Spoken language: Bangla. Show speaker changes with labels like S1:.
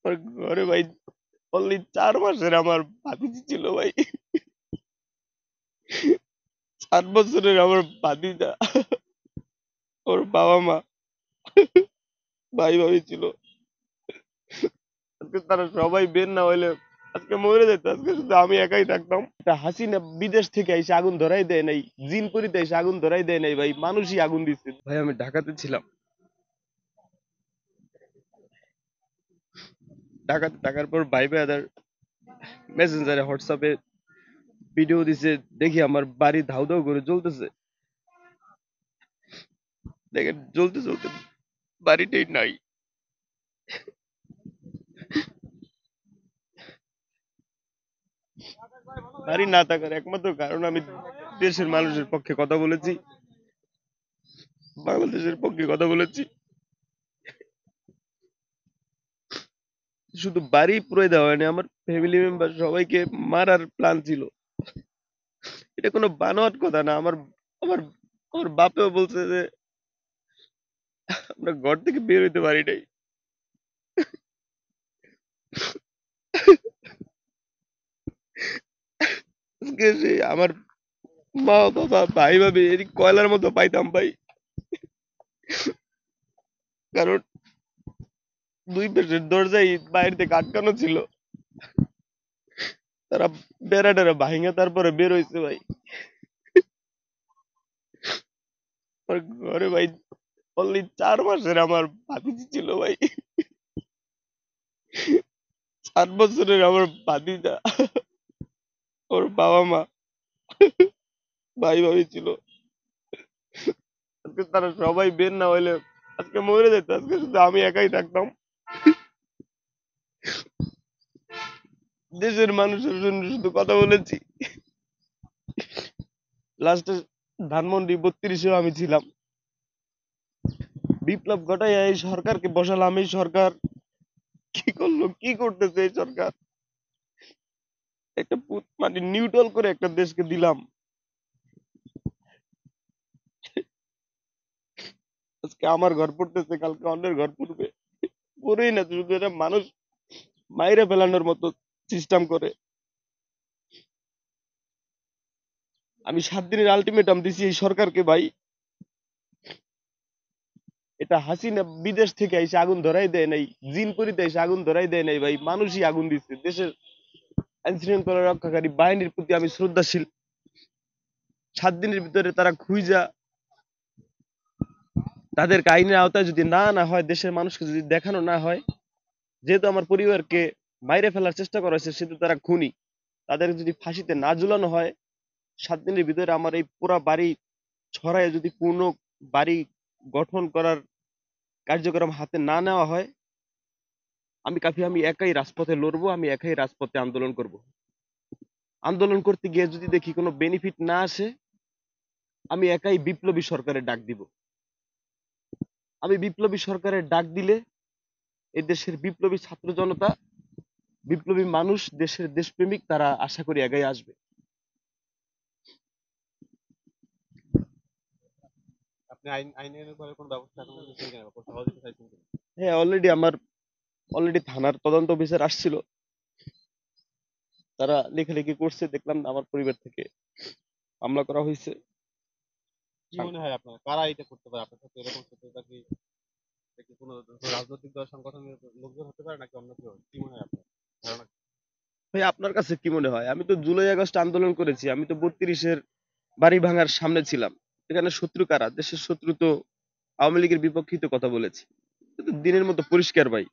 S1: আমার ঘরে ভাই অনলি 4 মাসের আমার ভাতিজি ছিল ভাই। 4 বছরের আমার ভাতিজা, ওর বাবা মা, ভাই ভাবি ছিল। আজকে তারা সবাই বের না হইলে আজকে মরে যেত, আজকে শুধু আমি একাই থাকতাম। এটা হাসিনা বিদেশ থেকে এসে আগুন ধরাই দেয় নাই, জিনপুরিতে এসে আগুন ধরাই দেয় নাই ভাই, মানুষই আগুন দিচ্ছে ভাই। আমি ঢাকাতে ছিলাম, ঢাকাতে থাকার পর ভাই ভাইয়াদের মেসেঞ্জারে হোয়াটসঅ্যাপে ভিডিও দিছে, দেখি আমার বাড়ি ধাউ ধাউ করে জ্বলতেছে। দেখেন জ্বলতে জ্বলতে বাড়িটাই নাই। বাড়ি না থাকার একমাত্র কারণ আমি দেশের মানুষের পক্ষে কথা বলেছি, বাংলাদেশের পক্ষে কথা বলেছি। শুধু বাড়ি পুরো দেওয়া হয়নি, আমার ফ্যামিলি মেম্বার সবাইকে মারার প্ল্যান ছিল। এটা কোনো বানোয়াট কথা না। আমার আমার আমার বাপেও বলছে যে আমরা ঘর থেকে বের হইতে পারি নাই। আজকে আমার মা বাবা ভাই ভাবি এদিক কয়লার মতো পাইতাম ভাই। কারণ দুই পাশের দরজায় বাইরে থেকে আটকানো ছিল, তারা বেড়া টেরা ভাঙে তারপরে বের হয়েছে ভাই। আমার ঘরে ভাই অনলি 4 মাসের আমার ভাতিজি ছিল ভাই। 7 বছরের আমার ভাতিজা, ওর বাবা মা, ভাই ভাবি ছিল। আজকে তারা সবাই বের না হইলে আজকে মরে যেত, আজকে শুধু আমি একাই থাকতাম। দেশের মানুষের জন্য শুধু কথা বলেছি। লাস্টে ধানমন্ডি 32-এও আমি ছিলাম। বিপ্লব ঘটাই এই সরকারকে বসালাম। এই সরকার কি করলো, কি করতেছে এই সরকার? একটা মানে নিউট্রাল করে একটা দেশকে দিলাম। আজকে আমার ঘর পড়তেছে, কালকে অন্যের ঘর পড়বে। পড়েই না, শুধু এটা মানুষ মাইরে ফেলানোর মতো সিস্টেম করে। আমি 7 দিনের আলটিমেটাম দিছি এই সরকারকে ভাই। এটা হাসিনা বিদেশ থেকে এসে আগুন ধরাই দেয় নাই, জিনপুরিতে এসে আগুন ধরাই দেয় নাই ভাই, মানুষই আগুন দিচ্ছে। দেশের আইন শৃঙ্খলা রক্ষাকারী বাহিনীর প্রতি আমি শ্রদ্ধাশীল। 7 দিনের ভিতরে তারা খুঁজা তাদেরকে আইনের আওতায় যদি না আনা হয়, দেশের মানুষকে যদি দেখানো না হয়, যেহেতু আমার পরিবারকে মাইরে ফেলার চেষ্টা করা হয়েছে, সেহেতু তারা খুনি, তাদের যদি ফাঁসিতে না ঝুলানো হয়, 7 দিনের ভিতরে আমার এই পুরা বাড়ি ছড়ায় যদি পূর্ণ বাড়ি গঠন করার কার্যক্রম হাতে না নেওয়া হয়, আমি একাই রাজপথে লড়বো, আমি একাই রাজপথে আন্দোলন করব। আন্দোলন করতে গিয়ে যদি দেখি কোনো বেনিফিট না আসে, আমি একাই বিপ্লবী সরকারের ডাক দিব। আমি বিপ্লবী সরকারের ডাক দিলে এই দেশের বিপ্লবী ছাত্র জনতা, বিপ্লবী মানুষ, দেশের দেশপ্রেমিক, তারা আশা করি এগিয়ে আসবে।
S2: আপনি আইনের ভাবে কোনো ব্যবস্থা এখন নিয়েছেন কিনা বা কোনো সহযোগিতা চাইছেন কিনা?
S1: হ্যাঁ, অলরেডি থানার তদন্ত অফিসার আসছিল, তারা লেখালেখি করছে, দেখলাম আমার পরিবার থেকে মামলা করা হয়েছে।
S2: কি মনে হয় আপনার কারা এটা করতে পারে? আপনার সাথে এরকম শত্রুতা কি এটা কি কোনো রাজনৈতিক দল সংগঠনের লোকজন হতে পারে নাকি অন্য কেউ? কি মনে হয় আপনার ধারণা?
S1: ভাই আপনার কাছে কি মনে হয়? আমি তো জুলাই আগস্ট আন্দোলন করেছি, আমি তো 32-এর বাড়ি ভাঙার সামনে ছিলাম। এখানে শত্রু কারা? দেশের শত্রু তো আওয়ামী লীগের বিপক্ষেই তো কথা বলেছি। এটা তো দিনের মতো পরিষ্কার ভাই।